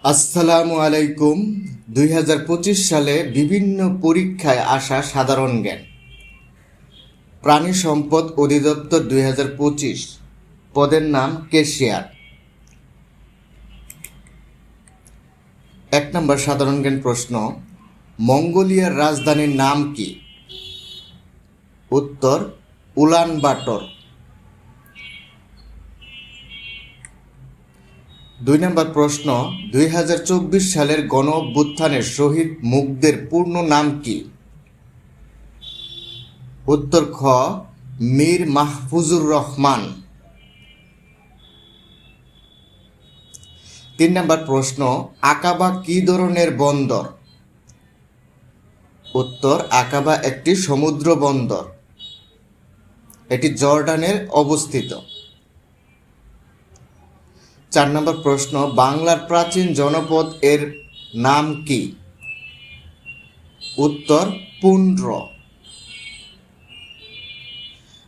আসসালামু আলাইকুম। 2025 সালে বিভিন্ন পরীক্ষায় আসা সাধারণ জ্ঞান। প্রাণী সম্পদ অধিদপ্তর 2025, পদের নাম ক্যাশিয়ার। 1 নম্বর সাধারণ জ্ঞান প্রশ্ন, মঙ্গোলিয়ার রাজধানীর নাম কি? উত্তর উলানবাটর। 2 নম্বর প্রশ্ন, 2024 সালের গণ অভ্যুত্থানের শহীদ মুখদের পূর্ণ নাম কি? উত্তর খ মীর মাহফুজুর রহমান। 3 নম্বর প্রশ্ন, আকাবা কি ধরনের বন্দর? উত্তর আকাবা একটি সমুদ্র বন্দর, এটি জর্ডানের অবস্থিত। 4 নম্বর প্রশ্ন, বাংলার প্রাচীন জনপদ এর নাম কি? উত্তর পুন্ড্র।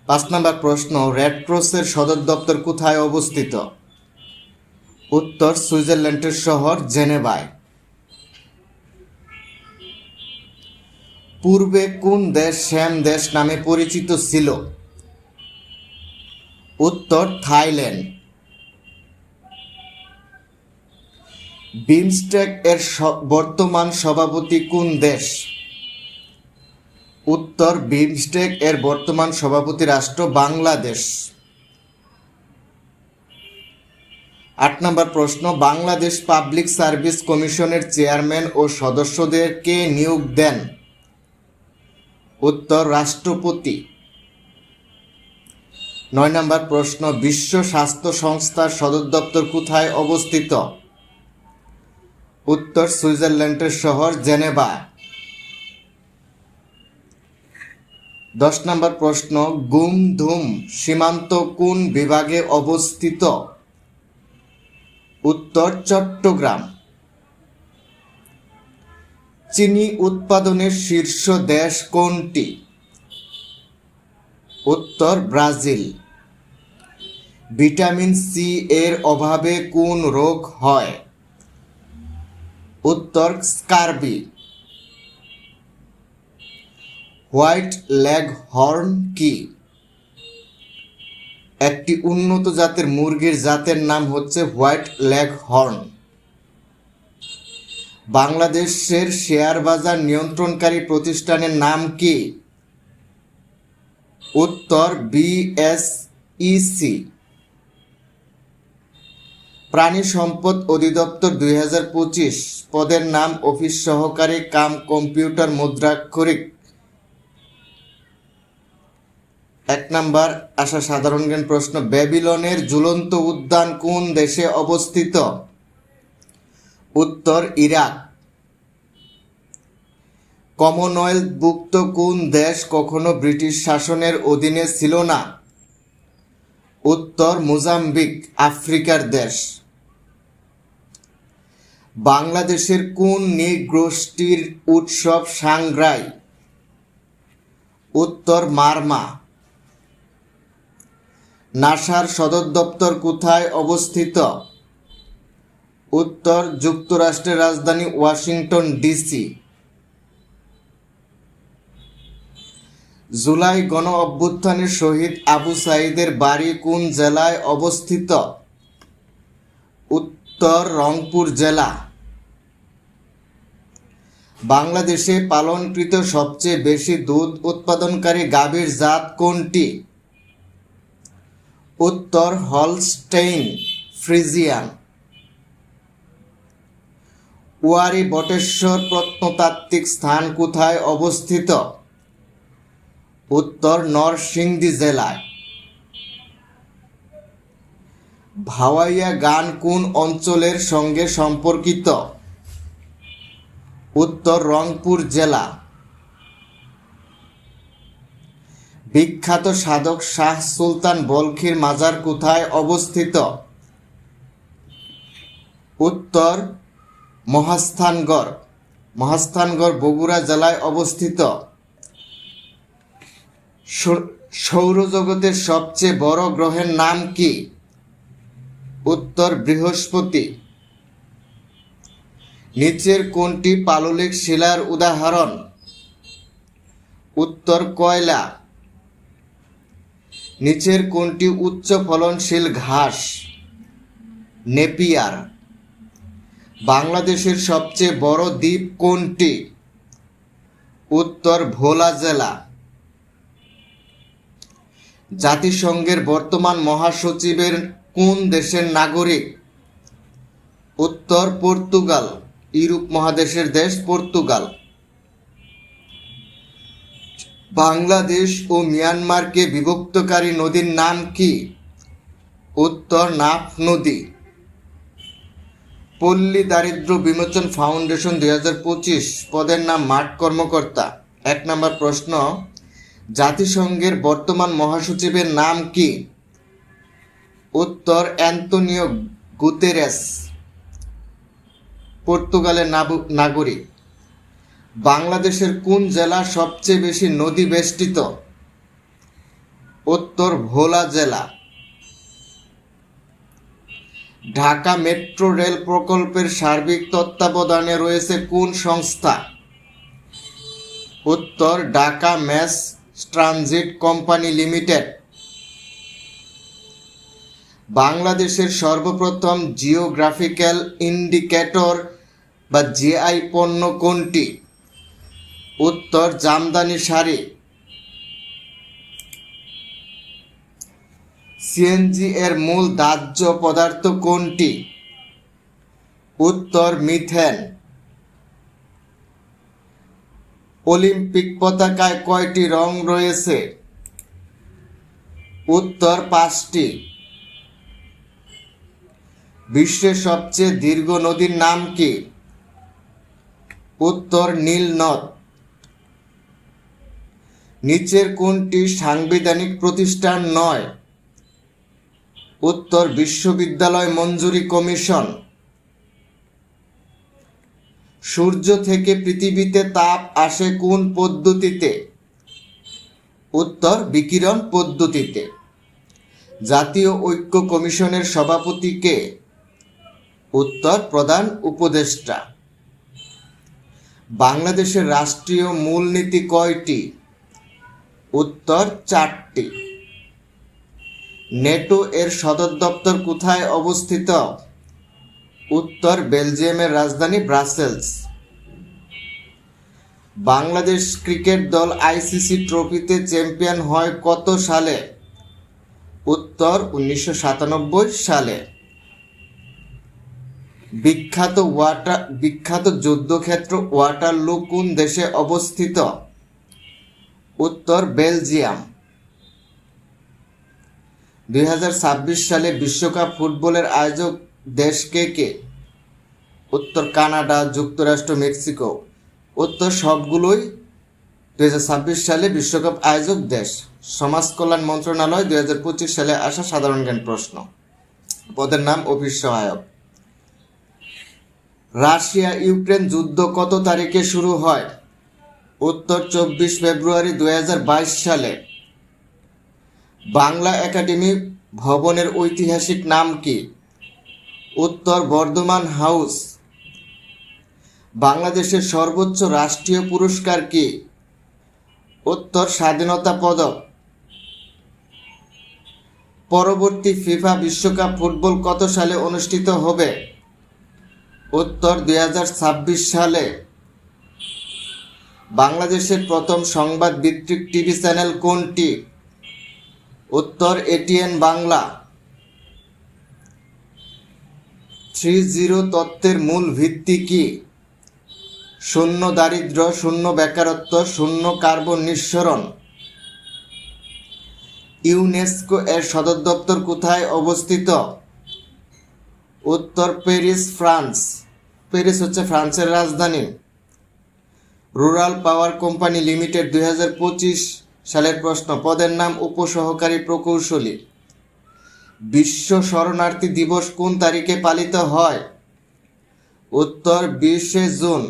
5 নম্বর প্রশ্ন, রেড ক্রসের সদর দপ্তর কোথায় অবস্থিত? উত্তর সুইজারল্যান্ডের শহর জেনেভায়। পূর্বে কোন দেশ শ্যাম দেশ নামে পরিচিত ছিল? উত্তর থাইল্যান্ড। বিমস্টেক এর বর্তমান সভাপতি কোন দেশ? উত্তর বিমস্টেক এর বর্তমান সভাপতি রাষ্ট্র বাংলাদেশ। 8 নম্বর প্রশ্ন, বাংলাদেশ পাবলিক সার্ভিস কমিশনের চেয়ারম্যান ও সদস্যদেরকে নিয়োগ দেন? উত্তর রাষ্ট্রপতি। 9 নম্বর প্রশ্ন, বিশ্ব স্বাস্থ্য সংস্থার সদর দপ্তর কোথায় অবস্থিত? উত্তর সুইজারল্যান্ডের শহর জেনেভা। 10 নম্বর প্রশ্ন, গুমধুম সীমান্ত কোন বিভাগে অবস্থিত? উত্তর চট্টগ্রাম। চিনি উৎপাদনের শীর্ষ দেশ কোনটি? উত্তর ব্রাজিল। ভিটামিন সি এর অভাবে কোন রোগ হয়? উত্তর স্কারবি। হোয়াইট লেগ হর্ন কি? একটি উন্নত জাতের মুরগির জাতের নাম হচ্ছে হোয়াইট লেগ হর্ন। বাংলাদেশের শেয়ার বাজার নিয়ন্ত্রণকারী প্রতিষ্ঠানের নাম কি? উত্তর বিএসইসি। প্রাণী সম্পদ অধিদপ্তর 2025, পদের নাম অফিস সহকারী কাম কম্পিউটার মুদ্রাক্ষরিক। 1 নম্বর আসা সাধারণ জ্ঞান প্রশ্ন, ব্যাবিলনের ঝুলন্ত উদ্যান কোন দেশে অবস্থিত? উত্তর ইরাক। কমনওয়েলথভুক্ত কোন দেশ কখনো ব্রিটিশ শাসনের অধীনে ছিল না? উত্তর মোজাম্বিক, আফ্রিকার দেশ। বাংলাদেশের কোন নৃগোষ্ঠীর উৎসব সাংগ্রাই? উত্তর মারমা। নাসার সদর দপ্তর কোথায় অবস্থিত? উত্তর যুক্তরাষ্ট্রের রাজধানী ওয়াশিংটন ডিসি। জুলাই গণ অভ্যুত্থানের শহীদ আবু সাঈদের বাড়ি কোন জেলায় অবস্থিত? উত্তর রংপুর জেলা। বাংলাদেশে পালনকৃত সবচেয়ে বেশি দুধ উৎপাদনকারী গাভীর জাত কোনটি? উত্তর হলস্টেইন ফ্রিজিয়ান। ওয়ারী বটেশ্বর প্রত্নতাত্ত্বিক স্থান কোথায় অবস্থিত? উত্তর নরসিংদী জেলায়। ভাওয়াইয়া গান কোন অঞ্চলের সঙ্গে সম্পর্কিত? উত্তর রংপুর জেলা। বিখ্যাত সাধক শাহ সুলতান বলখির মাজার কোথায় অবস্থিত? উত্তর মহাস্থানগড় বগুড়া জেলায় অবস্থিত। সৌরজগতের সবচেয়ে বড় গ্রহের নাম কি? উত্তর বৃহস্পতি। নিচের কোনটি পাললিক শিলার উদাহরণ? উত্তর কয়লা। নিচের কোনটি উচ্চ ফলনশীল ঘাস? নেপিয়ার। বাংলাদেশের সবচেয়ে বড় দ্বীপ কোনটি? উত্তর ভোলা জেলা। জাতিসংঘের বর্তমান মহাসচিবের কোন দেশের নাগরিক? উত্তর পর্তুগাল। ইউরোপ মহাদেশের দেশ পর্তুগাল। বাংলাদেশ ও মিয়ানমারকে বিভক্তকারী নদীর নাম কি? উত্তর নাফ নদী। পল্লী দারিদ্র্য বিমোচন ফাউন্ডেশন 2025 পদের নাম মাঠ কর্মকর্তা। 1 নম্বর প্রশ্ন, জাতিসংঘের বর্তমান মহাসচিবের নাম কি? উত্তর অ্যান্তোনিও গুতেরেস, পর্তুগালের নাগরিক। বাংলাদেশের কোন জেলা সবচেয়ে বেশি নদী বেষ্টিত? উত্তর ভোলা জেলা। ঢাকা মেট্রো রেল প্রকল্পের সার্বিক তত্ত্বাবধানে রয়েছে কোন সংস্থা? উত্তর Dhaka mass transit company limited. বাংলাদেশের সর্বপ্রথম জিওগ্রাফিক্যাল ইন্ডিকেটর বা জিআই পণ্য কোনটি? উত্তর জামদানি শাড়ি। সিএনজি এর মূল দাহ্য পদার্থ কোনটি? উত্তর মিথেন। অলিম্পিক পতাকায় কয়টি রং রয়েছে? উত্তর 5টি। বিশ্বের সবচেয়ে দীর্ঘ নদীর নাম কি? উত্তর নীল নদ। নিচের কোনটি সাংবিধানিক প্রতিষ্ঠান নয়? উত্তর বিশ্ববিদ্যালয় মঞ্জুরি কমিশন। সূর্য থেকে পৃথিবীতে তাপ আসে কোন পদ্ধতিতে? উত্তর বিকিরণ পদ্ধতিতে। জাতীয় ঐক্য কমিশনের সভাপতি কে? উত্তর প্রধান উপদেষ্টা। বাংলাদেশের রাষ্ট্রীয় মূলনীতি কয়টি? উত্তর 4টি। নেটো এর সদর দপ্তর কোথায় অবস্থিত? উত্তর বেলজিয়ামের রাজধানী ব্রাসেলস। বাংলাদেশ ক্রিকেট দল আইসিসি ট্রফিতে চ্যাম্পিয়ন হয় কত সালে? উত্তর 1997 সালে। বিখ্যাত যুদ্ধক্ষেত্র ওয়াটারলু কোন দেশে অবস্থিত? উত্তর বেলজিয়াম। 2026 সালে বিশ্বকাপ ফুটবলের আয়োজক দেশ কে? উত্তর কানাডা, যুক্তরাষ্ট্র, মেক্সিকো। উত্তর সবগুলোই 2026 সালে বিশ্বকাপ আয়োজক দেশ। সমাজ কল্যাণ মন্ত্রণালয় 2025 সালে আসা সাধারণ জ্ঞান প্রশ্ন। পদের নাম অফিস সহায়ক। রাশিয়া ইউক্রেন যুদ্ধ কত তারিখে শুরু হয়? উত্তর 24 ফেব্রুয়ারি 2022 সালে। বাংলা একাডেমি ভবনের ঐতিহাসিক নাম কি? উত্তর বর্ধমান হাউস। বাংলাদেশের সর্বোচ্চ রাষ্ট্রীয় পুরস্কার কি? উত্তর স্বাধীনতা পদক। পরবর্তী ফিফা বিশ্বকাপ ফুটবল কত সালে অনুষ্ঠিত হবে? উত্তর 2026 সালে। বাংলাদেশের প্রথম সংবাদ ভিত্তিক টিভি চ্যানেল কোনটি? উত্তর এটিএন বাংলা। 3-0 তত্ত্বের মূল ভিত্তি কি? শূন্য দারিদ্র্য, শূন্য বেকারত্ব, শূন্য কার্বন নিঃসরণ। ইউনেস্কো এর সদর দপ্তর কোথায় অবস্থিত? উত্তর প্যারিস, ফ্রান্স। প্যারিস হচ্ছে ফ্রান্সের রাজধানী। রুরাল পাওয়ার কোম্পানি লিমিটেড 2025 সালের প্রশ্ন। পদের নাম উপসহকারী প্রকৌশলী। বিশ্ব শরণার্থী দিবস কোন তারিখে পালিত হয়? উত্তর 20 জুন।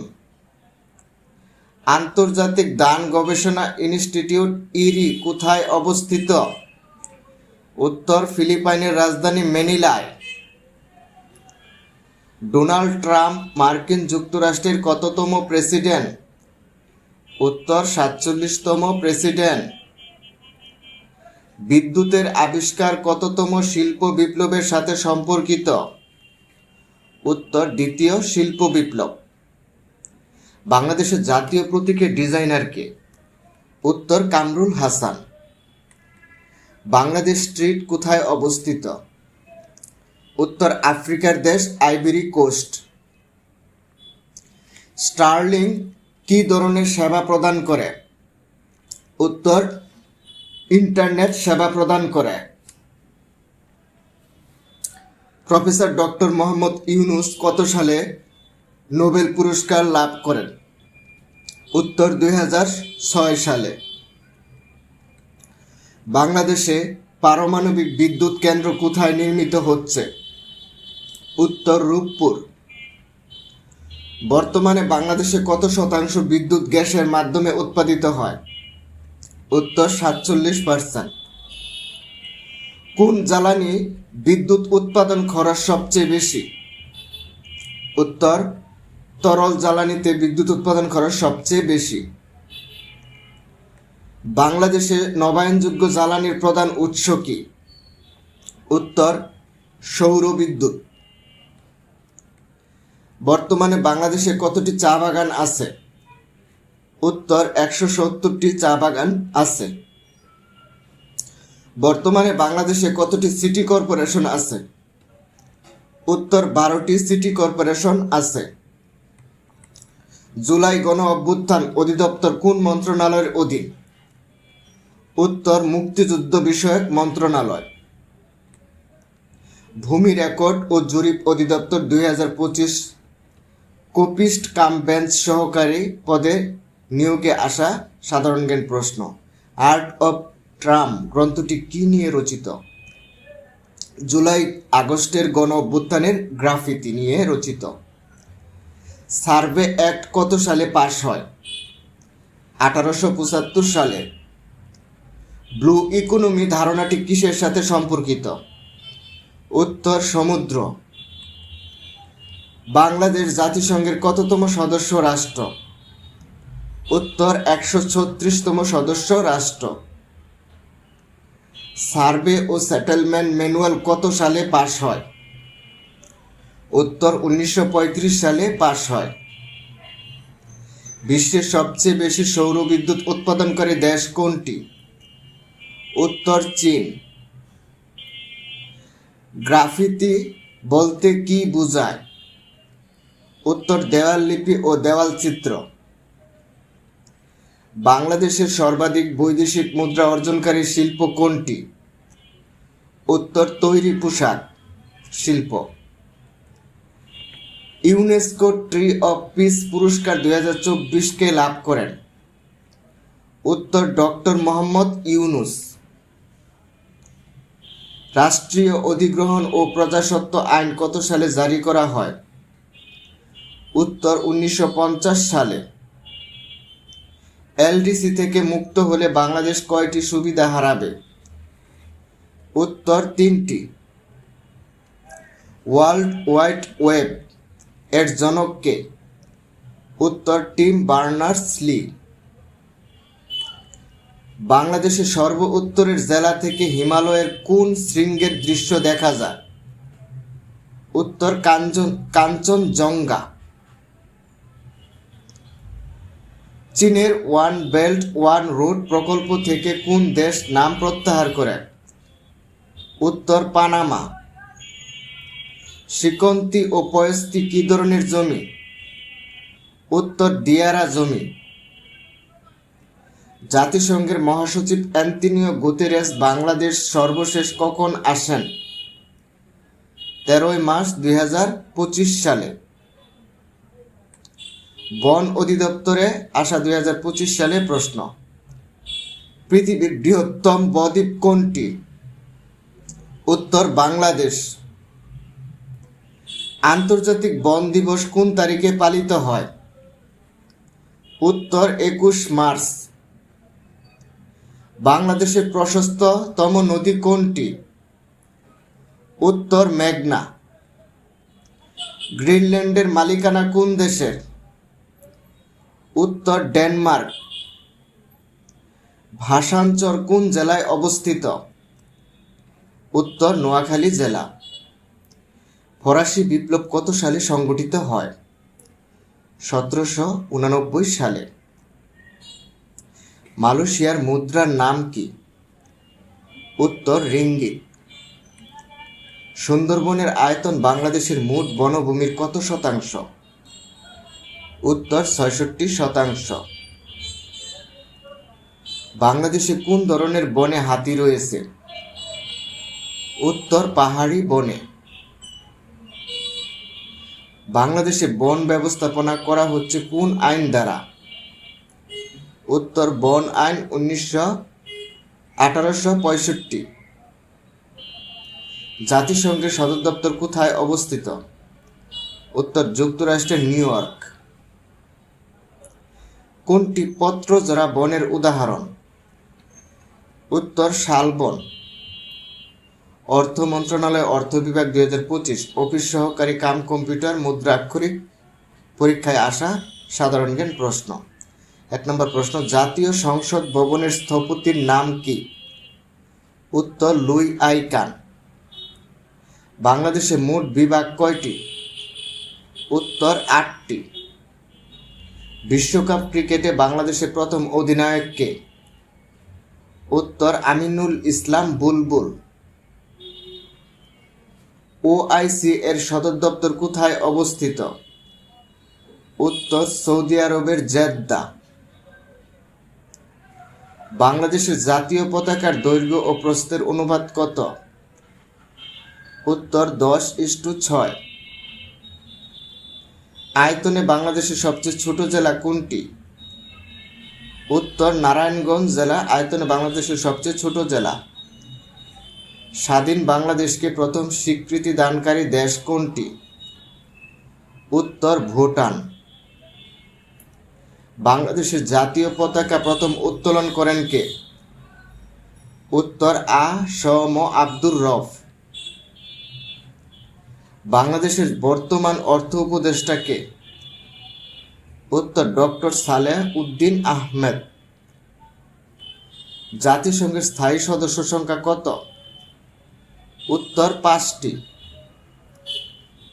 আন্তর্জাতিক ধান গবেষণা ইনস্টিটিউট ইরি কোথায় অবস্থিত? উত্তর ফিলিপাইনের রাজধানী ম্যানিলায়। ডোনাল্ড ট্রাম্প মার্কিন যুক্তরাষ্ট্রের কততম প্রেসিডেন্ট? উত্তর 47তম প্রেসিডেন্ট। বিদ্যুতের আবিষ্কার কততম শিল্প বিপ্লবের সাথে সম্পর্কিত? উত্তর দ্বিতীয় শিল্প বিপ্লব। বাংলাদেশের জাতীয় প্রতীকের ডিজাইনার কে? উত্তর কামরুল হাসান। বাংলাদেশ স্ট্রিট কোথায় অবস্থিত? উত্তর আফ্রিকার দেশ আইভরি কোস্ট। স্টারলিং কি ধরনের সেবা প্রদান করে? উত্তর ইন্টারনেট সেবা প্রদান করে। প্রফেসর ডক্টর মোহাম্মদ ইউনূস কত সালে নোবেল পুরস্কার লাভ করেন? উত্তর 2006 সালে। বাংলাদেশে পারমাণবিক বিদ্যুৎ কেন্দ্র কোথায় নির্মিত হচ্ছে? উত্তর রূপপুর। বর্তমানে বাংলাদেশে কত শতাংশ বিদ্যুৎ গ্যাসের মাধ্যমে উৎপাদিত হয়? উত্তর 47%। কোন জ্বালানি বিদ্যুৎ উৎপাদন খরচ সবচেয়ে বেশি? উত্তর তরল জ্বালানিতে বিদ্যুৎ উৎপাদন খরচ সবচেয়ে বেশি। বাংলাদেশে নবায়নযোগ্য জ্বালানির প্রধান উৎস কি? উত্তর সৌর বিদ্যুৎ। বর্তমানে বাংলাদেশে কতটি চা বাগান আছে? উত্তর 170টি চা বাগান আছে। বর্তমানে বাংলাদেশে কতটি সিটি কর্পোরেশন আছে? উত্তর 12টি সিটি কর্পোরেশন আছে। জুলাই গণ অভ্যুত্থান অধিদপ্তর কোন মন্ত্রণালয়ের অধীন? উত্তর মুক্তিযুদ্ধ বিষয়ক মন্ত্রণালয়। ভূমি রেকর্ড ও জরিপ অধিদপ্তর 2025 কোপিস্ট কাম বেঞ্চ সহকারী পদে নিয়োগে আসা সাধারণ জ্ঞান প্রশ্ন। আর্ট অফ ট্রাম্প গ্রন্থটি কি নিয়ে রচিত? জুলাই আগস্টের গণ অভ্যুত্থানের গ্রাফিতি নিয়ে রচিত। সার্ভে অ্যাক্ট কত সালে পাশ হয়? 1875 সালে। ব্লু ইকোনমি ধারণাটি কিসের সাথে সম্পর্কিত? উত্তর সমুদ্র। বাংলাদেশ জাতিসংঘের কততম সদস্য রাষ্ট্র? উত্তর 136তম সদস্য রাষ্ট্র। সার্ভে ও সেটেলমেন্ট ম্যানুয়াল কত সালে পাশ হয়? উত্তর 1935 সালে পাশ হয়। বিশ্বের সবচেয়ে বেশি সৌর বিদ্যুৎ উৎপাদনকারী দেশ কোনটি? উত্তর চীন। গ্রাফিতি বলতে কি বোঝায়? উত্তর দেওয়াল লিপি ও দেওয়াল চিত্র। বাংলাদেশের সর্বাধিক বৈদেশিক মুদ্রা অর্জনকারী শিল্প কোনটি? উত্তর তৈরি পোশাক শিল্প। ইউনেস্কো ট্রি অফ পিস পুরস্কার 2024 কে লাভ করেন? উত্তর ডক্টর মোহাম্মদ ইউনূস। রাষ্ট্রীয় অধিগ্রহণ ও প্রজাস্বত্ব আইন কত সালে জারি করা হয়? উত্তর 1950 সালে। এলডিসি থেকে মুক্ত হলে বাংলাদেশ কয়টি সুবিধা হারাবে? উত্তর 3টি। ওয়ার্ল্ড ওয়াইড ওয়েব এর জনক কে? উত্তর টিম বার্নার্স-লি। বাংলাদেশের সর্ব উত্তরের জেলা থেকে হিমালয়ের কোন শৃঙ্গের দৃশ্য দেখা যায়? উত্তর কাঞ্চনজঙ্ঘা। চীনের ওয়ান বেল্ট ওয়ান রোড প্রকল্প থেকে কোন দেশ নাম প্রত্যাহার করে? উত্তর পানামা। শিকন্তি ও পয়স্তি কি ধরনের জমি? উত্তর দিয়ারা জমি। জাতিসংঘের মহাসচিব অ্যান্তোনিও গুতেরেস বাংলাদেশ সর্বশেষ কখন আসেন? 13 মার্চ 2025 সালে। বন অধিদপ্তরে আসা 2025 সালে প্রশ্ন। পৃথিবীর বৃহত্তম বদ্বীপ কোনটি? উত্তর বাংলাদেশ। আন্তর্জাতিক বন দিবস কোন তারিখে পালিত হয়? উত্তর 21 মার্চ। বাংলাদেশের প্রশস্ততম নদী কোনটি? উত্তর মেঘনা। গ্রিনল্যান্ডের মালিকানা কোন দেশের? উত্তর ডেনমার্ক। ভাষাঞ্চর কোন জেলায় অবস্থিত? উত্তর নোয়াখালী জেলা। ফরাসি বিপ্লব কত সালে সংঘটিত হয়? 1789 সালে। মালয়েশিয়ার মুদ্রার নাম কি? উত্তর রিঙ্গিত। সুন্দরবনের আয়তন বাংলাদেশের মোট বনভূমির কত শতাংশ? উত্তর 66%। বাংলাদেশে কোন ধরনের বনে হাতি রয়েছে? উত্তর পাহাড়ি বনে। বাংলাদেশে বন ব্যবস্থাপনা করা হচ্ছে কোন আইন দ্বারা? উত্তর বন আইন 1865। জাতিসংঘের সদর দপ্তর কোথায় অবস্থিত? উত্তর যুক্তরাষ্ট্রের নিউ ইয়র্ক। কোনটি পত্রজোড়া বনের উদাহরণ? উত্তর শালবন। অর্থ মন্ত্রণালয় অর্থ বিভাগ 2025 অফিস সহকারী কাম কম্পিউটার মুদ্রাক্ষরিক পরীক্ষায় আসা সাধারণ জ্ঞান প্রশ্ন। 1 নম্বর প্রশ্ন, জাতীয় সংসদ ভবনের স্থপতির নাম কি? উত্তর লুই আই কান। বাংলাদেশে মোট বিভাগ কয়টি? উত্তর 8টি। বিশ্বকাপ ক্রিকেটে বাংলাদেশের প্রথম অধিনায়ক কে? উত্তর আমিনুল ইসলাম বুলবুল। ওআইসি এর সদর দপ্তর কোথায় অবস্থিত? উত্তর সৌদি আরবের জেদ্দা। বাংলাদেশের জাতীয় পতাকার দৈর্ঘ্য ও প্রস্থের অনুপাত কত? উত্তর 10:6। আয়তনে বাংলাদেশের সবচেয়ে ছোট জেলা কোনটি? উত্তর নারায়ণগঞ্জ জেলা আয়তনে বাংলাদেশের সবচেয়ে ছোট জেলা। স্বাধীন বাংলাদেশকে প্রথম স্বীকৃতি দানকারী দেশ কোনটি? উত্তর ভুটান। বাংলাদেশের জাতীয় পতাকা প্রথম উত্তোলন করেন কে? উত্তর স.ম. আব্দুর রউফ। বাংলাদেশের বর্তমান অর্থ উপদেষ্টা কে? উত্তর ডক্টর সালেহ উদ্দিন আহমেদ। জাতিসংঘের স্থায়ী সদস্য সংখ্যা কত? উত্তর 5টি।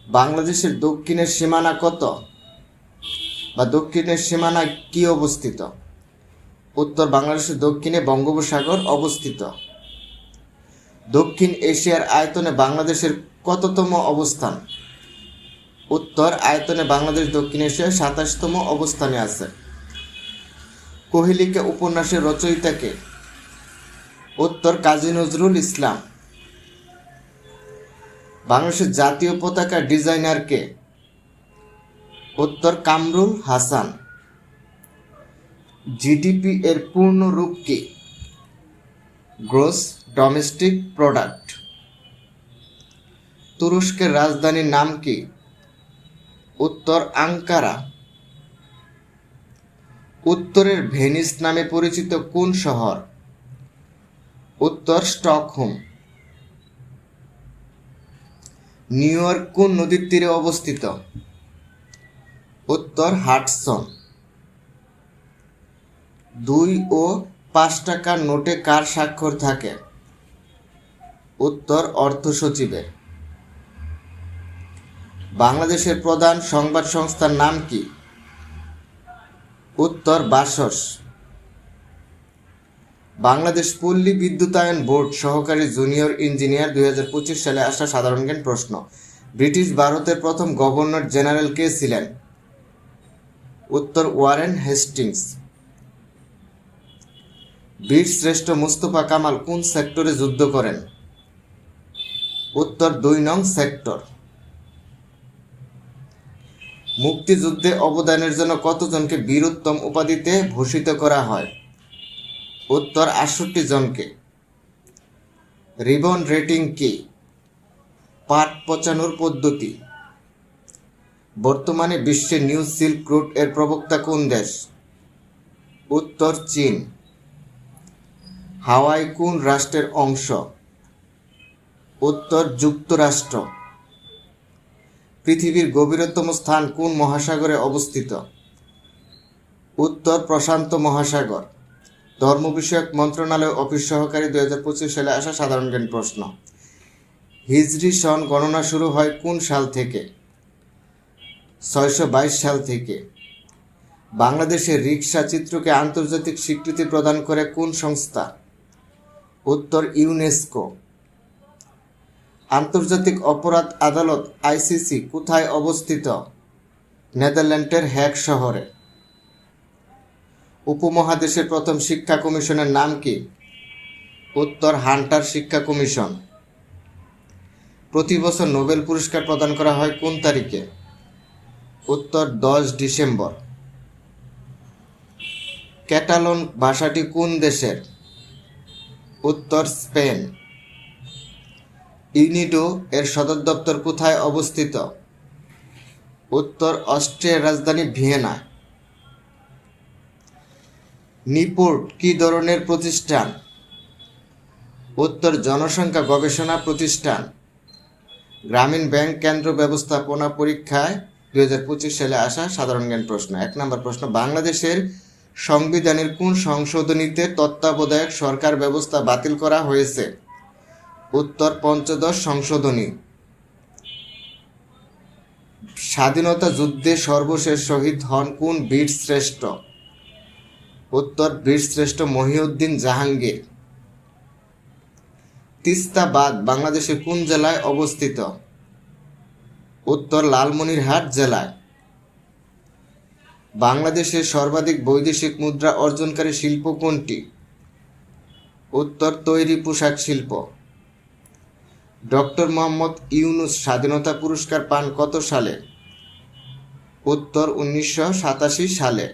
বাংলাদেশের দক্ষিণের সীমানা কত, বা দক্ষিণের সীমানা কি অবস্থিত? উত্তর বাংলাদেশের দক্ষিণে বঙ্গোপসাগর অবস্থিত। দক্ষিণ এশিয়ার আয়তনে বাংলাদেশের কততম অবস্থান? উত্তর আয়তনে বাংলাদেশ দক্ষিণ এশিয়ার 27তম অবস্থানে আছে। কোহেলিকা উপন্যাসের রচয়িতা কে? উত্তর কাজী নজরুল ইসলাম। বাংলাদেশের জাতীয় পতাকার ডিজাইনার কে? উত্তর কামরুল হাসান। জিডিপি এর পূর্ণ রূপ কি? Gross domestic product. তুরস্কের রাজধানীর নাম কি? উত্তর আঙ্কারা। উত্তরের ভেনিস নামে পরিচিত কোন শহর? উত্তর স্টকহোম। নিউ ইয়র্ক কোন নদীর তীরে অবস্থিত? উত্তর হাডসন। 2 ও 5 টাকার নোটে কার স্বাক্ষর থাকে? উত্তর অর্থ সচিবের। বাংলাদেশের প্রধান সংবাদ সংস্থার নাম কি? উত্তর বাসস। বাংলাদেশ পল্লী বিদ্যুতায়ন বোর্ড সহকারী জুনিয়র ইঞ্জিনিয়ার 2025 সালে আসা সাধারণ জ্ঞান প্রশ্ন। ব্রিটিশ ভারতের প্রথম গভর্নর জেনারেল কে ছিলেন? উত্তর ওয়ারেন হেস্টিংস। বীরশ্রেষ্ঠ মুস্তফা কামাল কোন সেক্টরে যুদ্ধ করেন? উত্তর 2 নং সেক্টর। মুক্তিযুদ্ধে অবদানের জন্য কতজনকে বীরোত্তম উপাধিতে ভূষিত করা হয়? উত্তর 68 জনকে। রিবন রেটিং কি? পাট পচানোর পদ্ধতি। বর্তমানে বিশ্বে নিউ সিল্ক রুট এর প্রবক্তা কোন দেশ? উত্তর চীন। হাওয়াই কোন রাষ্ট্রের অংশ? উত্তর যুক্তরাষ্ট্র। পৃথিবীর গভীরতম স্থান কোন মহাসাগরে অবস্থিত? উত্তর প্রশান্ত মহাসাগর। ধর্ম বিষয়ক মন্ত্রণালয় অফিস সহকারী 2025 সালে আসা সাধারণ জ্ঞান প্রশ্ন। হিজরি সন গণনা শুরু হয় কোন সাল থেকে? 622 সাল থেকে। বাংলাদেশের রিকশা চিত্রকে আন্তর্জাতিক স্বীকৃতি প্রদান করে কোন সংস্থা? উত্তর ইউনেস্কো। আন্তর্জাতিক অপরাধ আদালত আইসিসি কোথায় অবস্থিত? নেদারল্যান্ডের হ্যাগ শহরে। উপমহাদেশের প্রথম শিক্ষা কমিশনের নাম কি? উত্তর হান্টার শিক্ষা কমিশন। প্রতি বছর নোবেল পুরস্কার প্রদান করা হয় কোন তারিখে? উত্তর 10 ডিসেম্বর। ক্যাটালন ভাষাটি কোন দেশের? উত্তর স্পেন। ইউনিডো এর সদর দপ্তর কোথায় অবস্থিত? উত্তর অস্ট্রিয়ার রাজধানী ভিয়েনা। নিপোর্ট কি ধরনের প্রতিষ্ঠান? উত্তর জনসংখ্যা গবেষণা প্রতিষ্ঠান। গ্রামীণ ব্যাংক কেন্দ্র ব্যবস্থাপনা পরীক্ষায় 2025 সালে আসা সাধারণ জ্ঞান প্রশ্ন। 1 নম্বর প্রশ্ন, বাংলাদেশের সংবিধানের কোন সংশোধনীতে তত্ত্বাবধায়ক সরকার ব্যবস্থা বাতিল করা হয়েছে? উত্তর পঞ্চদশ সংশোধনী। স্বাধীনতা যুদ্ধে সর্বশেষ শহীদ হন কোন বীর শ্রেষ্ঠ? উত্তর বীরশ্রেষ্ঠ মহিউদ্দিন জাহাঙ্গীর। তিস্তা বাঁধ বাংলাদেশের কোন জেলায় অবস্থিত? উত্তর লালমনিরহাট জেলায়। বাংলাদেশের সর্বাধিক বৈদেশিক মুদ্রা অর্জনকারী শিল্প কোনটি? উত্তর তৈরি পোশাক শিল্প। ডক্টর মোহাম্মদ ইউনূস স্বাধীনতা পুরস্কার পান কত সালে? উত্তর 1987 সালে।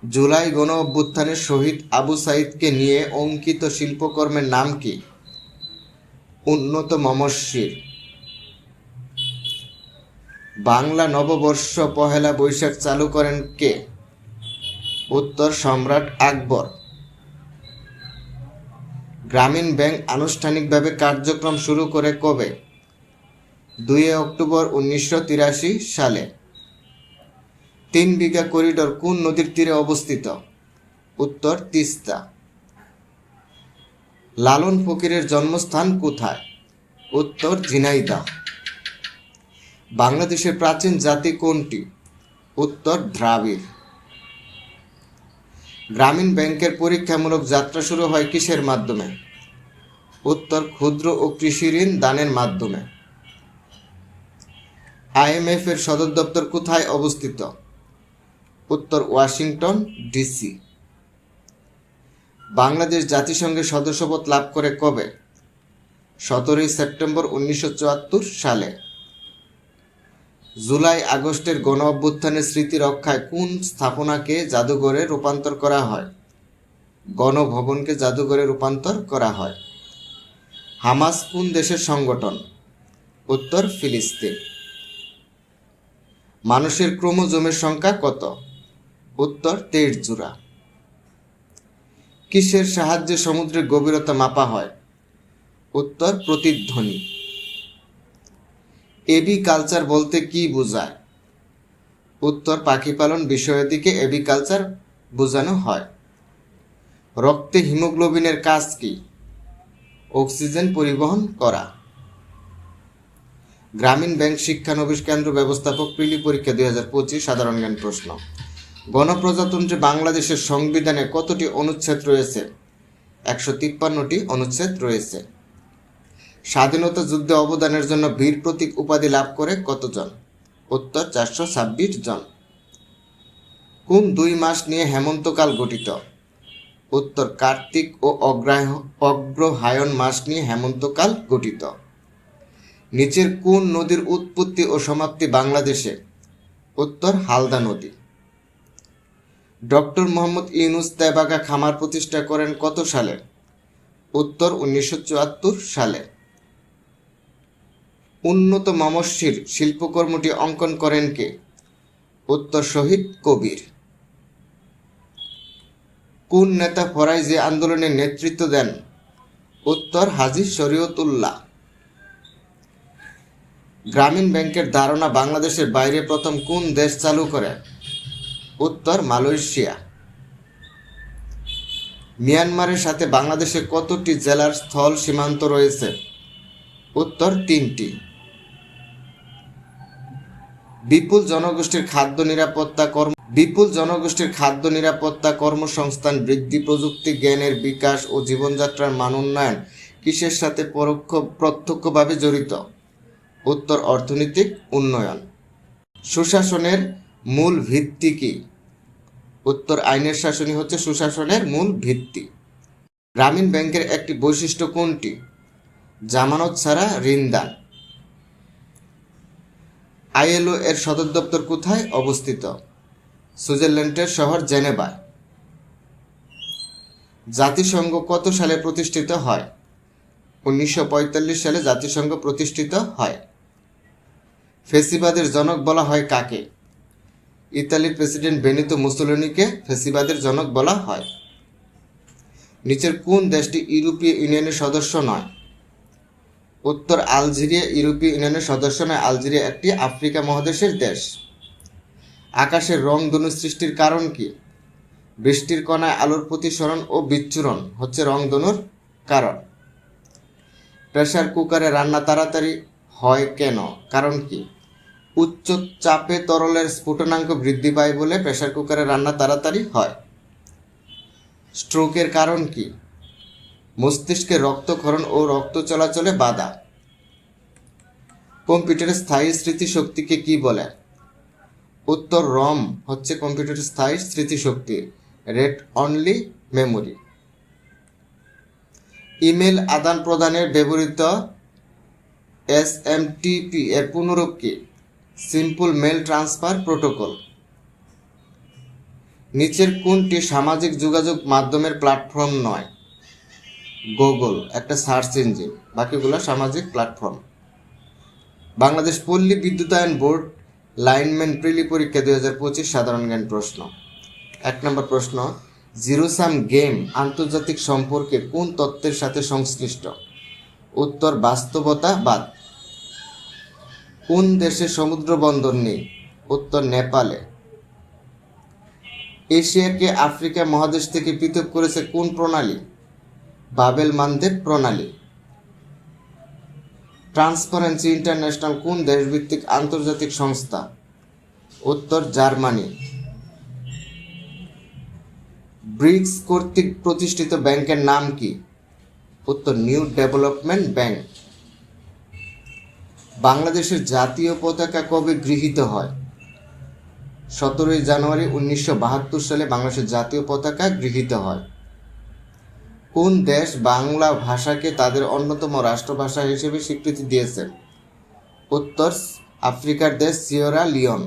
জুলাই গণ অভ্যুত্থানের শহীদ আবু সাঈদকে নিয়ে অঙ্কিত শিল্পকর্মের নাম কি? উন্নত মমস্বির। বাংলা নববর্ষ পহেলা বৈশাখ চালু করেন কে? উত্তর সম্রাট আকবর। গ্রামীণ ব্যাংক আনুষ্ঠানিকভাবে কার্যক্রম শুরু করে কবে? 2 অক্টোবর 1983 সালে। 3 বিঘা করিডোর কোন নদীর তীরে অবস্থিত? উত্তর তিস্তা। লালন ফকিরের জন্মস্থান কোথায়? উত্তর ঝিনাইদহ। বাংলাদেশের প্রাচীন জাতি কোনটি? উত্তর দ্রাবিড়। গ্রামীণ ব্যাংকের পরীক্ষামূলক যাত্রা শুরু হয় কিসের মাধ্যমে? উত্তর ক্ষুদ্র ও কৃষি ঋণ দানের মাধ্যমে। আইএমএফ এর সদর দপ্তর কোথায় অবস্থিত? উত্তর ওয়াশিংটন ডিসি। বাংলাদেশ জাতিসংঘের সদস্যপদ লাভ করে কবে? 17 সেপ্টেম্বর 1974 সালে। জুলাই আগস্টের গণ অভ্যুত্থানের স্মৃতি রক্ষায় কোন স্থাপনাকে জাদুঘরে রূপান্তর করা হয়? গণভবনকে জাদুঘরে রূপান্তর করা হয়। হামাস কোন দেশের সংগঠন? উত্তর ফিলিস্তিন। মানুষের ক্রোমোজোমের সংখ্যা কত? উত্তর 23 জোড়া। কিসের সাহায্যে সমুদ্রের গভীরতা মাপা হয়? উত্তর প্রতিধ্বনি। এবি কালচার বলতে কি বোঝায়? উত্তর পাখি পালন বিষয়াদিকে এবি কালচার বোঝানো হয়। রক্তে হিমোগ্লোবিনের কাজ কি? অক্সিজেন পরিবহন করা। গ্রামীণ ব্যাংক শিক্ষানবিশ কেন্দ্র ব্যবস্থাপক প্রিলি পরীক্ষা 2025 সাধারণ জ্ঞান প্রশ্ন। গণপ্রজাতন্ত্রী বাংলাদেশের সংবিধানে কতটি অনুচ্ছেদ রয়েছে? 153টি অনুচ্ছেদ রয়েছে। স্বাধীনতা যুদ্ধে অবদানের জন্য বীর প্রতীক উপাধি লাভ করে কতজন? উত্তর 426 জন। কোন 2 মাস নিয়ে হেমন্তকাল গঠিত? উত্তর কার্তিক ও অগ্রহায়ণ মাস নিয়ে হেমন্তকাল গঠিত। নিচের কোন নদীর উৎপত্তি ও সমাপ্তি বাংলাদেশে? উত্তর হালদা নদী। ডক্টর মোহাম্মদ ইউনূস তেবাগা খামার প্রতিষ্ঠা করেন কত সালে? উত্তর 1974 সালে। উন্নত মমস্বির শিল্পকর্মটি অঙ্কন করেন কে? উত্তর শহীদ কবির। কোন নেতা ফরাইজি আন্দোলনের নেতৃত্ব দেন? উত্তর হাজী শরীয়তুল্লাহ। গ্রামীণ ব্যাংকের ধারণা বাংলাদেশের বাইরে প্রথম কোন দেশ চালু করে? উত্তর মালয়েশিয়া। মিয়ানমারের সাথে বাংলাদেশের কতটি জেলার স্থল সীমান্ত রয়েছে? উত্তর 3টি। বিপুল জনগোষ্ঠীর খাদ্য নিরাপত্তা কর্মসংস্থান বৃদ্ধি প্রযুক্তি জ্ঞানের বিকাশ ও জীবনযাত্রার মান উন্নয়ন কিসের সাথে প্রত্যক্ষভাবে জড়িত? উত্তর অর্থনৈতিক উন্নয়ন। সুশাসনের মূল ভিত্তি কি? উত্তর আইনের শাসনই হচ্ছে সুশাসনের মূল ভিত্তি। গ্রামীণ ব্যাংকের একটি বৈশিষ্ট্য কোনটি? জামানত ছাড়া ঋণদান। আইএলও এর সদর দপ্তর কোথায় অবস্থিত? সুইজারল্যান্ডের শহর জেনেভায়। জাতিসংঘ কত সালে প্রতিষ্ঠিত হয়? 1945 সালে জাতিসংঘ প্রতিষ্ঠিত হয়। ফ্যাসিবাদের জনক বলা হয় কাকে? ইতালির প্রেসিডেন্ট বেনিতো মুসোলিনিকে ফ্যাসিবাদের জনক বলা হয়। নিচের কোন দেশটি ইউরোপীয় ইউনিয়নের সদস্য নয়? উত্তর আলজেরিয়া ইউরোপীয় ইউনিয়নের সদস্য নয়। আলজেরিয়া একটি আফ্রিকা মহাদেশের দেশ। আকাশের রংধনু সৃষ্টির কারণ কি? বৃষ্টির কণায় আলোর প্রতিসরণ ও বিচ্ছুরণ হচ্ছে রংধনুর কারণ। প্রেসার কুকারে রান্না তাড়াতাড়ি হয় কেন? কারণ কি? উচ্চ চাপে তরলের স্ফুটনাঙ্ক বৃদ্ধি পায় বলে প্রেসার কুকারে রান্না তাড়াতাড়ি হয়। স্ট্রোকের কারণ কি? মস্তিষ্কে রক্তক্ষরণ ও রক্ত চলাচলে বাধা। কম্পিউটারের স্থায়ী স্মৃতিশক্তিকে কি বলে? উত্তর রম হচ্ছে কম্পিউটারের স্থায়ী স্মৃতিশক্তি, রেড অনলি মেমোরি। ইমেল আদান প্রদানের ব্যবহৃত এসএমটিপি এর পুনরূপ কি? Simple mail transfer protocol. নিচের কোনটি সামাজিক যোগাযোগ মাধ্যমের প্ল্যাটফর্ম নয়? গুগল একটা সার্চ ইঞ্জিন, বাকিগুলো সামাজিক প্ল্যাটফর্ম। বাংলাদেশ পল্লী বিদ্যুতায়ন বোর্ড লাইনম্যান প্রিলি পরীক্ষা 2025 সাধারণ জ্ঞান প্রশ্ন। 1 নম্বর প্রশ্ন, জিরো সাম গেম আন্তর্জাতিক সম্পর্কে কোন তত্ত্বের সাথে সংশ্লিষ্ট? উত্তর বাস্তবতাবাদ। কোন দেশে সমুদ্র বন্দর নেই? উত্তর নেপালে। এশিয়াকে আফ্রিকা মহাদেশ থেকে পৃথক করেছে কোন প্রণালী? বাবেল মানদেব প্রণালী। ট্রান্সপারেন্সি ইন্টারন্যাশনাল কোন দেশভিত্তিক আন্তর্জাতিক সংস্থা? উত্তর জার্মানি। ব্রিক্স কর্তৃক প্রতিষ্ঠিত ব্যাংকের নাম কি? উত্তর নিউ ডেভেলপমেন্ট ব্যাংক। বাংলাদেশের জাতীয় পতাকা কবে গৃহীত হয়? 17 জানুয়ারি 1972 সালে বাংলাদেশের জাতীয় পতাকা গৃহীত হয়। কোন দেশ বাংলা ভাষাকে তাদের অন্যতম রাষ্ট্রভাষা হিসেবে স্বীকৃতি দিয়েছে? উত্তর আফ্রিকার দেশ সিয়েরা লিওন।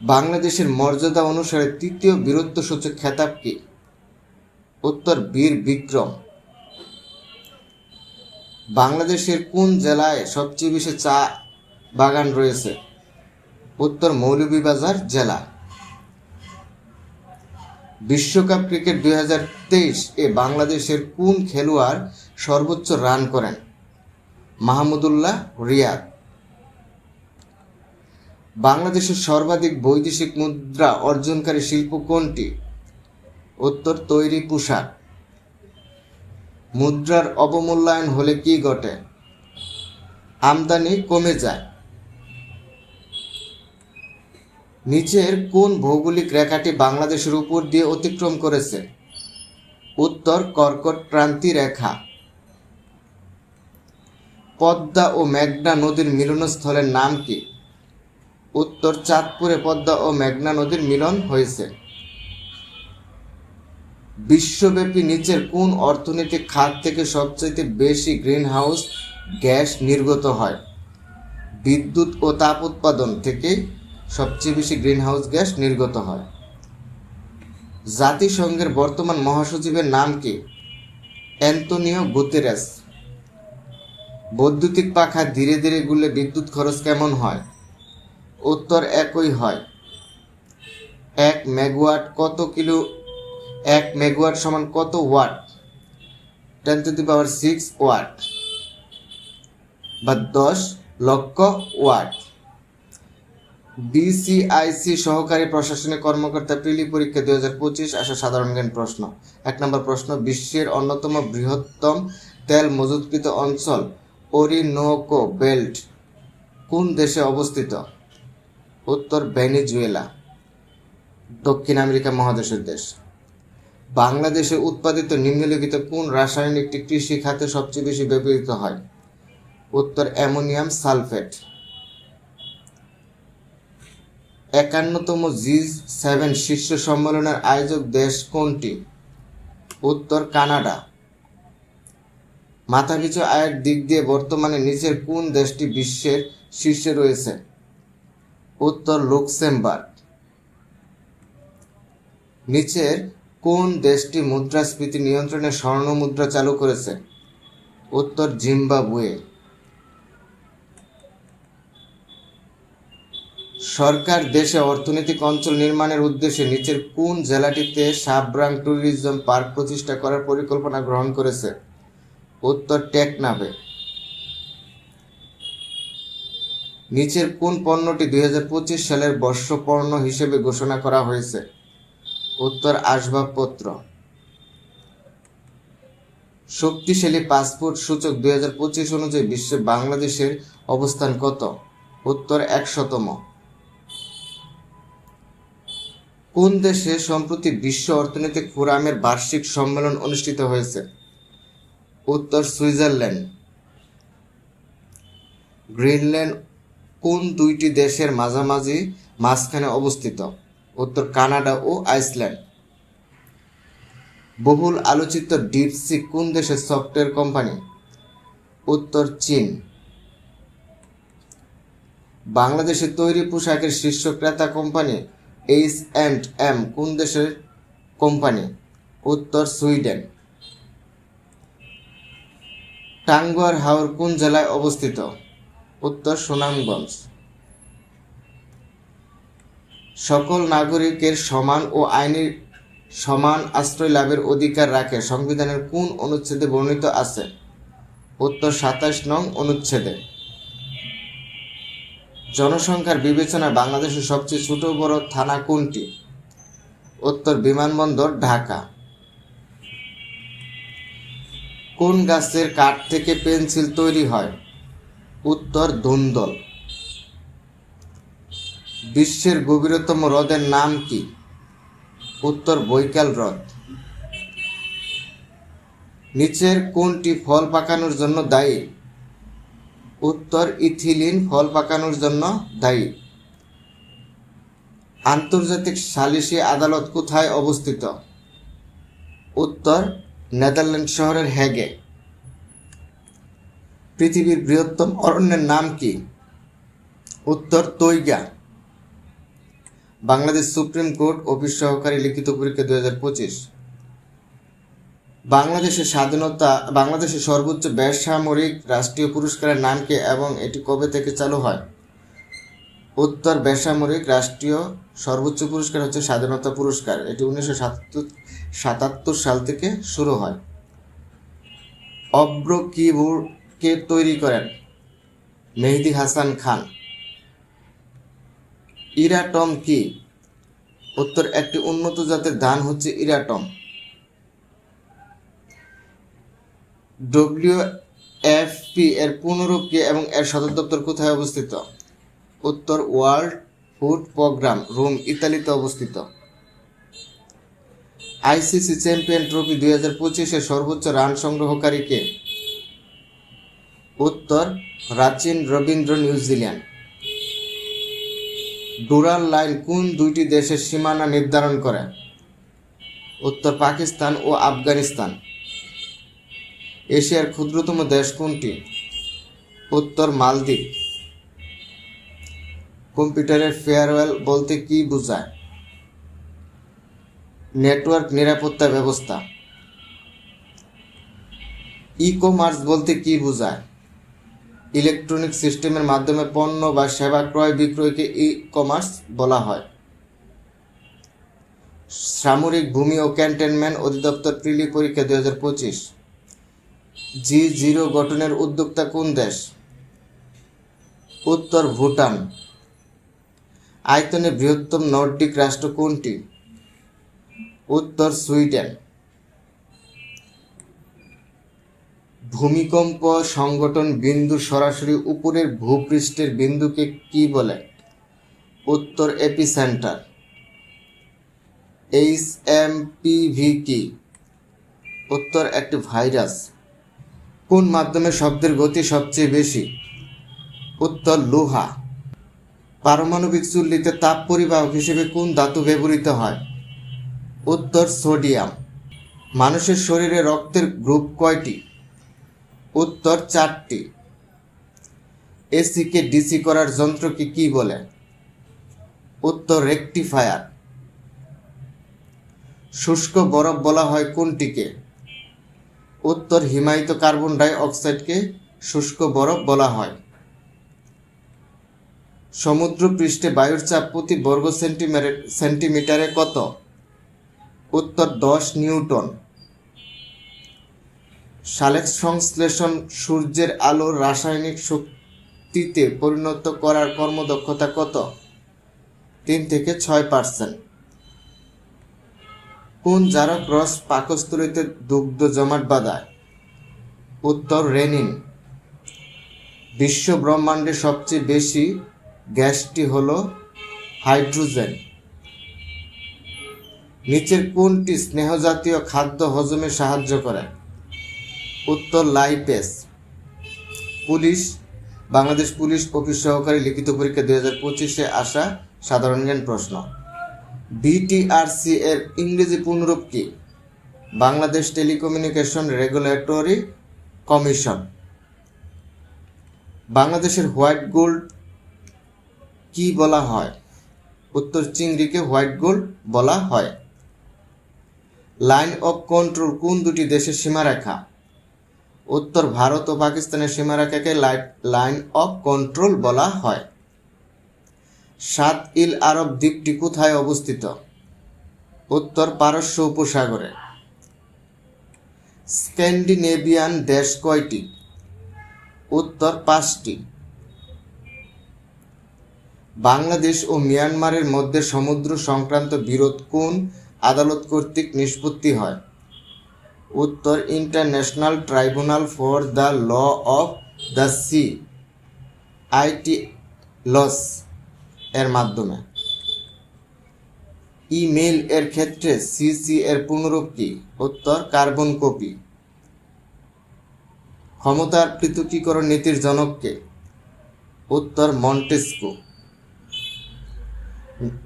বাংলাদেশের মর্যাদা অনুসারে তৃতীয় বীরত্বসূচক খেতাব কি? উত্তর বীর বিক্রম। বাংলাদেশের কোন জেলায় সবচেয়ে বেশি চা বাগান রয়েছে? উত্তর মৌলভীবাজার জেলা। বিশ্বকাপ ক্রিকেট 2023 এ বাংলাদেশের কোন খেলোয়াড় সর্বোচ্চ রান করেন? মাহমুদুল্লাহ রিয়াদ। বাংলাদেশের সর্বাধিক বৈদেশিক মুদ্রা অর্জনকারী শিল্প কোনটি? উত্তর তৈরি পোশাক। মুদ্রার অবমূল্যায়ন হলে কি ঘটে? আমদানি কমে যায়। নিচের কোন ভৌগোলিক রেখাটি বাংলাদেশের উপর দিয়ে অতিক্রম করেছে? উত্তর কর্কট ক্রান্তি রেখা। পদ্মা ও মেঘনা নদীর মিলনস্থলের নাম কি? উত্তর চাঁদপুরে পদ্মা ও মেঘনা নদীর মিলন হয়েছে। বিশ্বব্যাপী নিচের কোন অর্থনৈতিক খাত থেকে সবচেয়ে বেশি গ্রিনহাউস গ্যাস নির্গত হয়? বিদ্যুৎ ও তাপ উৎপাদন থেকে সবচেয়ে বেশি গ্রিনহাউস গ্যাস নির্গত হয়। জাতিসংঘের বর্তমান মহাসচিবের নাম কি? Antonio Guterres. বৈদ্যুতিক পাখা ধীরে ধীরে ঘুরলে বিদ্যুৎ খরচ কেমন হয়? উত্তর একই হয়। 1 মেগাওয়াট সমান কত ওয়াট? 10⁶ ওয়াট। বা 10 লক্ষ ওয়াট। বিসিআইসি সহকারী প্রশাসনিক কর্মকর্তা প্রিলি পরীক্ষা 2025 আসা সাধারণ জ্ঞান প্রশ্ন। 1 নম্বর প্রশ্ন, বিশ্বের অন্যতম বৃহত্তম তেল মজুতকৃত অঞ্চল ওরিনোকো বেল্ট কোন দেশে অবস্থিত? উত্তর ভেনেজুয়েলা, দক্ষিণ আমেরিকা মহাদেশের দেশ। বাংলাদেশে উৎপাদিত নিম্নলিখিত কোন রাসায়নিকটি কৃষি খাতে সবচেয়ে বেশি ব্যবহৃত হয়? উত্তর অ্যামোনিয়াম সালফেট। 51তম G7 শীর্ষ সম্মেলনের আয়োজক দেশ কোনটি? উত্তর কানাডা। মাথাপিছু আয়ের দিক দিয়ে বর্তমানে নিচের কোন দেশটি বিশ্বের শীর্ষে রয়েছে? উত্তর লুক্সেমবার্গ। নিচের কোন দেশটি মুদ্রাস্ফীতি নিয়ন্ত্রণে স্বর্ণ মুদ্রা চালু করেছে? উত্তর জিম্বাবুয়ে। সরকার দেশে অর্থনৈতিক অঞ্চল নির্মাণের উদ্দেশ্যে নিচের কোন জেলাটিতে সাবরাং ট্যুরিজম পার্ক প্রতিষ্ঠা করার পরিকল্পনা গ্রহণ করেছে? উত্তর টেকনাফে। নিচের কোন পণ্যটি 2025 সালের বর্ষ পণ্য হিসেবে ঘোষণা করা হয়েছে? উত্তর আসবাবপত্র। শক্তিশালী পাসপোর্ট সূচক 2025 অনুযায়ী বিশ্বে বাংলাদেশের অবস্থান কত? উত্তর 100তম। কোন দেশে সম্প্রতি বিশ্ব অর্থনৈতিক ফোরামের বার্ষিক সম্মেলন অনুষ্ঠিত হয়েছে? উত্তর সুইজারল্যান্ড। গ্রিনল্যান্ড কোন দুইটি দেশের মাঝখানে অবস্থিত? উত্তর কানাডা ও আইসল্যান্ড। বহুল আলোচিত ডিপসিক কোন দেশের সফটওয়্যার কোম্পানি? উত্তর চীন। বাংলাদেশে তৈরি পোশাকের শীর্ষ ক্রেতা কোম্পানি H&M কোন দেশের কোম্পানি? উত্তর সুইডেন। টাঙ্গুয়ার হাওর কোন জেলায় অবস্থিত? উত্তর সুনামগঞ্জ। সকল নাগরিকের সমান ও আইনি সমান আশ্রয় লাভের অধিকার রাখে সংবিধানের কোন অনুচ্ছেদে বর্ণিত আছে? উত্তর 27 নং অনুচ্ছেদে। জনসংখ্যার বিবেচনায় বাংলাদেশের সবচেয়ে ছোট বড় থানা কোনটি? উত্তর বিমানবন্দর ঢাকা। কোন গাছের কাঠ থেকে পেন্সিল তৈরি হয়? উত্তর ধুন্দল। বিশ্বের গভীরতম হ্রদের নাম কি? উত্তর বৈকাল হ্রদ। নিচের কোনটি ফল পাকানোর জন্য দায়ী? উত্তর ইথিলিন ফল পাকানোর জন্য দায়ী। আন্তর্জাতিক সালিসি আদালত কোথায় অবস্থিত? উত্তর নেদারল্যান্ড শহরের হেগে। পৃথিবীর বৃহত্তম অরণ্যের নাম কি? উত্তর তৈগা। বাংলাদেশ সুপ্রিম কোর্ট অফিস সহকারী লিখিত পরীক্ষা 2025। বাংলাদেশের সর্বোচ্চ বেসামরিক রাষ্ট্রীয় পুরস্কারের নাম কি এবং এটি কবে থেকে চালু হয়? উত্তর বেসামরিক রাষ্ট্রীয় সর্বোচ্চ পুরস্কার হচ্ছে স্বাধীনতা পুরস্কার। এটি 1977 সাল থেকে শুরু হয়। অব্র কিবোর্ড কে তৈরি করেন? মেহেদী হাসান খান। ইরাটম কি? উত্তর একটি উন্নত জাতের ধান হচ্ছে ইরাটম। WFP এর পূর্ণরূপ কি এবং এর সদর দপ্তর কোথায় অবস্থিত? উত্তর ওয়ার্ল্ড ফুড প্রোগ্রাম, রোম, ইতালিতে অবস্থিত। ICC চ্যাম্পিয়ন ট্রফি 2025-এর সর্বোচ্চ রান সংগ্রহকারী কে? উত্তর রাচিন রবীন্দ্র, নিউজিল্যান্ড। ডুরাল লাইন কোন দুইটি দেশের সীমানা নির্ধারণ করে? উত্তর পাকিস্তান ও আফগানিস্তান। এশিয়ার ক্ষুদ্রতম দেশ কোনটি? উত্তর মালদ্বীপ। কম্পিউটারের ফায়ারওয়াল বলতে কি বোঝায়? নেটওয়ার্ক নিরাপত্তা ব্যবস্থা। ই-কমার্স বলতে কি বোঝায়? ইলেকট্রনিক সিস্টেমের মাধ্যমে পণ্য বা সেবা ক্রয় বিক্রয়কে ই-কমার্স বলা হয়। সামরিক ভূমি ও ক্যান্টনমেন্ট অধিদপ্তর প্রিলি পরীক্ষা 2025। G0 গঠনের উদ্যোক্তা কোন দেশ? উত্তর ভুটান। আয়তনে বৃহত্তম নর্ডিক রাষ্ট্র কোনটি? উত্তর সুইডেন। ভূমিকম্প সংঘটন বিন্দু সরাসরি উপরের ভূপৃষ্ঠের বিন্দুকে কি বলে? উত্তর এপিসেন্টার। HMPV কি? উত্তর একটি ভাইরাস। কোন মাধ্যমে শব্দের গতি সবচেয়ে বেশি? উত্তর লোহা। পারমাণবিক চুল্লিতে তাপ পরিবাহক হিসেবে কোন ধাতু ব্যবহৃত হয়? উত্তর সোডিয়াম। মানুষের শরীরে রক্তের গ্রুপ কয়টি? উত্তর 4টি। এসিকে ডিসি করার যন্ত্রকে কি বলে? উত্তর রেকটিফায়ার। শুষ্ক বরফ বলা হয় কোনটিকে? উত্তর হিমায়িত কার্বন ডাই অক্সাইডকে শুষ্ক বরফ বলা হয়। সমুদ্র পৃষ্ঠে বায়ুর চাপ প্রতি বর্গ সেন্টিমিটারে কত? উত্তর 10 নিউটন। সালেক সংশ্লেষণ সূর্যের আলোর রাসায়নিক শক্তিতে পরিণত করার কর্মদক্ষতা কত? 3 থেকে 6%। কোন জারক রস পাকস্থলীতে দুগ্ধ জমাট বাঁধায়? উত্তর রেনিন। বিশ্ব ব্রহ্মাণ্ডে সবচেয়ে বেশি গ্যাসটি হল হাইড্রোজেন। নিচের কোনটি স্নেহজাতীয় খাদ্য হজমে সাহায্য করে? উত্তর লাইপেজ। বাংলাদেশ পুলিশ অফিস সহকারী লিখিত পরীক্ষা 2025-এ আসা সাধারণ জ্ঞান প্রশ্ন। বিটিআরসি এর ইংরেজি পূর্ণরূপ কি? Bangladesh telecommunication regulatory commission. বাংলাদেশের হোয়াইট গোল্ড কি বলা হয়? উত্তর চিংড়িকে হোয়াইট গোল্ড বলা হয়। লাইন অফ কন্ট্রোল কোন দুটি দেশের সীমারেখা? উত্তর ভারত ও পাকিস্তানের সীমারেখাকে লাইন অফ কন্ট্রোল বলা হয়। সাত ইল আরব দ্বীপটি কোথায় অবস্থিত? উত্তর পারস্য উপসাগরে। স্ক্যান্ডিনেভিয়ান দেশ কয়টি? উত্তর 5টি। বাংলাদেশ ও মিয়ানমারের মধ্যে সমুদ্র সংক্রান্ত বিরোধ কোন আদালত কর্তৃক নিষ্পত্তি হয়? উত্তর international tribunal for the law of the sea ITLOS এর মাধ্যমে। ইমেইল এর ক্ষেত্রে CC এর পূর্ণরূপ কি? উত্তর কার্বন কপি। ক্ষমতার পৃথকীকরণ নীতির জনককে? উত্তর মন্টেস্কু।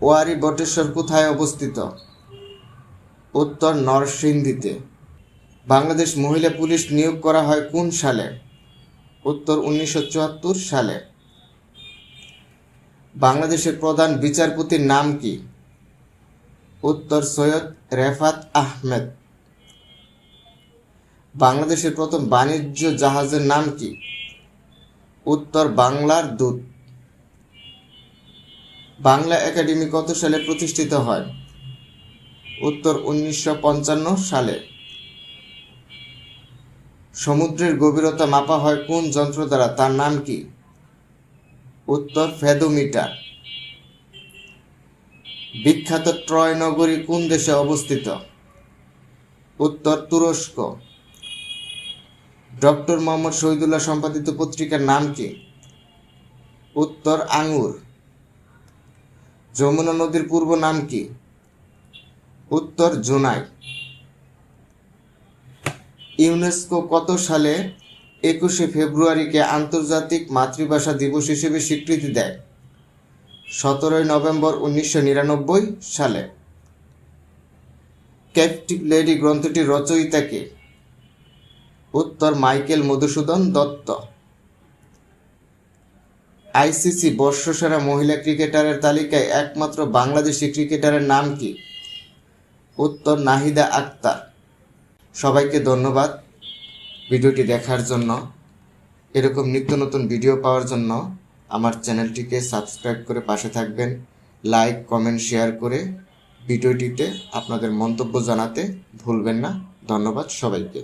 ওয়ারী বটেশ্বর কোথায় অবস্থিত? উত্তর নরসিংদীতে। বাংলাদেশ মহিলা পুলিশ নিয়োগ করা হয় কোন সালে? উত্তর 1974 সালে। বাংলাদেশের প্রধান বিচারপতির নাম কি? উত্তর সৈয়দ রেফাত আহমেদ। বাংলাদেশের প্রথম বাণিজ্য জাহাজের নাম কি? উত্তর বাংলার দূত। বাংলা একাডেমি কত সালে প্রতিষ্ঠিত হয়? উত্তর 1955 সালে। সমুদ্রের গভীরতা মাপা হয় কোন যন্ত্র দ্বারা, তার নাম কি? উত্তর ফেদোমিটার। বিখ্যাত ট্রয় নগরী কোন দেশে অবস্থিত? উত্তর তুরস্ক। ডক্টর মোহাম্মদ শহীদুল্লাহ সম্পাদিত পত্রিকার নাম কি? উত্তর আঙ্গুর। যমুনা নদীর পূর্ব নাম কি? উত্তর জোনাই। ইউনেস্কো কত সালে 21শে ফেব্রুয়ারিকে আন্তর্জাতিক মাতৃভাষা দিবস হিসেবে স্বীকৃতি দেয়? 17 নভেম্বর 1999 সালে। ক্যাপটিভ লেডি গ্রন্থটির রচয়িতা কে? উত্তর মাইকেল মধুসূদন দত্ত। ICC বর্ষসেরা মহিলা ক্রিকেটারের তালিকায় একমাত্র বাংলাদেশি ক্রিকেটারের নাম কি? উত্তর নাহিদা আক্তার। সবাইকে ধন্যবাদ ভিডিওটি দেখার জন্য। এরকম নিত্য নতুন ভিডিও পাওয়ার জন্য আমার চ্যানেলটিকে সাবস্ক্রাইব করে পাশে থাকবেন। লাইক, কমেন্ট, শেয়ার করে ভিডিওটিতে আপনাদের মন্তব্য জানাতে ভুলবেন না। ধন্যবাদ সবাইকে।